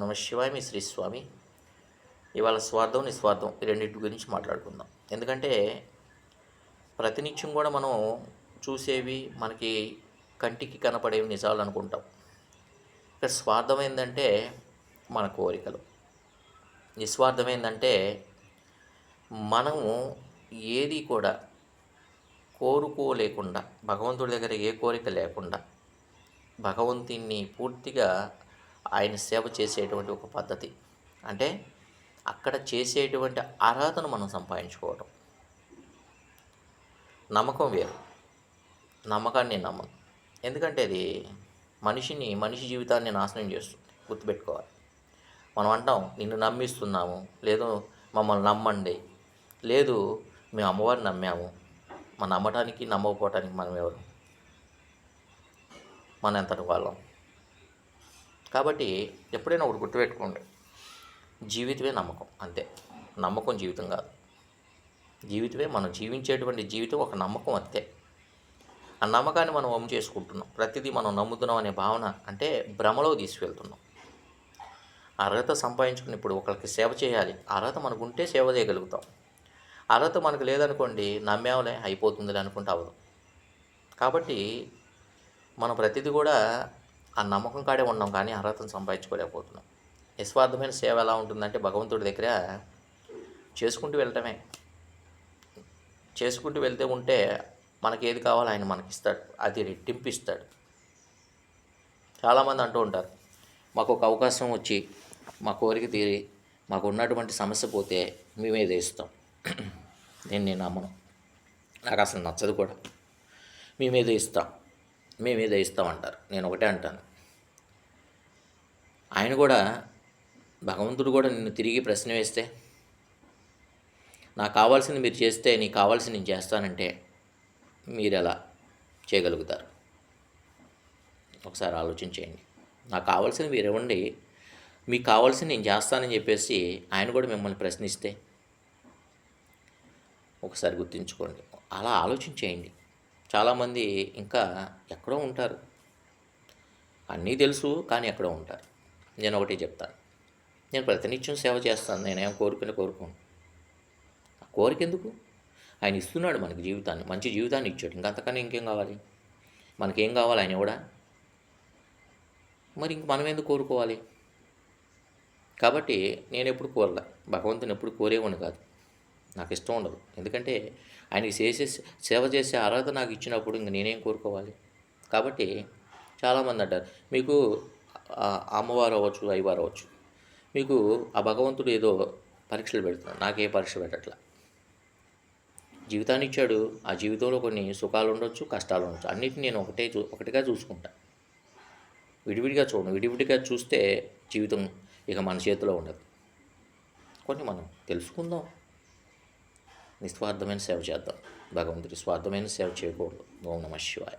నమ శివాయ. మీ శ్రీస్వామి. ఇవాళ స్వార్థం నిస్వార్థం ఈ రెండింటి గురించి మాట్లాడుకుందాం. ఎందుకంటే ప్రతినిత్యం కూడా మనం చూసేవి మనకి కంటికి కనపడేవి నిజాలు అనుకుంటాం. ఇక్కడ స్వార్థం ఏంటంటే మన కోరికలు, నిస్వార్థం ఏంటంటే మనము ఏది కూడా కోరుకోలేకుండా, భగవంతుడి దగ్గర ఏ కోరిక లేకుండా భగవంతుని పూర్తిగా ఆయన సేవ చేసేటువంటి ఒక పద్ధతి. అంటే అక్కడ చేసేటువంటి అర్హతను మనం సంపాదించుకోవటం. నమ్మకం వేరు, నమ్మకాన్ని నేను నమ్మను. ఎందుకంటే అది మనిషి జీవితాన్ని నాశనం చేస్తుంది. గుర్తుపెట్టుకోవాలి. మనం అంటాం నిన్ను నమ్మిస్తున్నాము, లేదు మమ్మల్ని నమ్మండి, లేదు మేము అమ్మవారిని నమ్మాము. మన నమ్మటానికి నమ్మకపోవటానికి మనం ఎవరు? మన ఎంతటి వాళ్ళం. కాబట్టి ఎప్పుడైనా ఒకటి గుర్తుపెట్టుకోండి, జీవితమే నమ్మకం, అంతే. నమ్మకం జీవితం కాదు. జీవితమే మనం జీవించేటువంటి జీవితం ఒక నమ్మకం, అంతే. ఆ నమ్మకాన్ని మనం వమ్ము చేసుకుంటున్నాం. ప్రతిదీ మనం నమ్ముతున్నాం అనే భావన అంటే భ్రమలో తీసుకెళ్తున్నాం. అర్హత సంపాదించుకుని ఇప్పుడు ఒకరికి సేవ చేయాలి, అర్హత మనకు ఉంటే సేవ చేయగలుగుతాం. అర్హత మనకు లేదనుకోండి, నమ్మేవలే అయిపోతుందిలే అనుకుంటే అవ్వదు. కాబట్టి మనం ప్రతిదీ కూడా ఆ నమ్మకం కాడే ఉన్నాం, కానీ అర్హతను సంపాదించుకోలేకపోతున్నాం. నిస్వార్థమైన సేవ ఎలా ఉంటుందంటే భగవంతుడి దగ్గర చేసుకుంటూ వెళ్ళటమే. చేసుకుంటూ వెళ్తే ఉంటే మనకి ఏది కావాలో ఆయన మనకిస్తాడు, అది రెట్టింపు ఇస్తాడు. చాలామంది అంటూ ఉంటారు, మాకు ఒక అవకాశం వచ్చి మా కోరిక తీరి మాకు ఉన్నటువంటి సమస్య పోతే మేమేదో ఇస్తాం. నేను నమ్మను, నాకు అసలు నచ్చదు కూడా. మేమేదో ఇస్తాం అంటారు. నేను ఒకటే అంటాను, ఆయన కూడా భగవంతుడు కూడా నిన్ను తిరిగి ప్రశ్న వేస్తే, నాకు కావాల్సింది మీరు చేస్తే నీకు కావాల్సింది నేను చేస్తానంటే మీరు ఎలా చేయగలుగుతారు? ఒకసారి ఆలోచించేయండి. నాకు కావాల్సింది మీరు ఇవ్వండి, మీకు కావాల్సింది నేను చేస్తానని చెప్పేసి ఆయన కూడా మిమ్మల్ని ప్రశ్నిస్తే ఒకసారి గుర్తుంచుకోండి. అలా ఆలోచించేయండి. చాలామంది ఇంకా ఎక్కడో ఉంటారు, అన్నీ తెలుసు కానీ ఎక్కడో ఉంటారు. నేను ఒకటే చెప్తాను, నేను ప్రతినిత్యం సేవ చేస్తాను, నేనేం కోరుకోను. ఆ కోరిక ఎందుకు? ఆయన ఇస్తున్నాడు మనకి జీవితాన్ని, మంచి జీవితాన్ని ఇచ్చాడు. ఇంకా అంతకన్నా ఇంకేం కావాలి? మనకేం కావాలి? ఆయన కూడా మరి ఇంక మనం ఎందుకు కోరుకోవాలి? కాబట్టి నేను ఎప్పుడు కోరలే, భగవంతుని ఎప్పుడు కోరేవాడిని కాదు. నాకు ఇష్టం ఉండదు. ఎందుకంటే ఆయనకి సేవ చేసే అర్హత నాకు ఇచ్చినప్పుడు ఇంక నేనేం కోరుకోవాలి? కాబట్టి చాలామంది అంటారు, మీకు అమ్మవారు అవ్వచ్చు, అయ్యవారు అవ్వచ్చు, మీకు ఆ భగవంతుడు ఏదో పరీక్షలు పెడుతున్నాడు. నాకే పరీక్ష పెట్టట్లా. జీవితాన్ని ఇచ్చాడు, ఆ జీవితంలో కొన్ని సుఖాలు ఉండొచ్చు, కష్టాలు ఉండొచ్చు. అన్నిటిని నేను ఒకటిగా చూసుకుంటా. విడివిడిగా చూస్తే జీవితం ఇక మన చేతిలో ఉండదు. కొన్ని మనం తెలుసుకుందాం, నిస్వార్థమైన సేవ చేద్దాం. భగవంతుడి స్వార్థమైన సేవ చేయకూడదు. ఓం నమః శివాయ.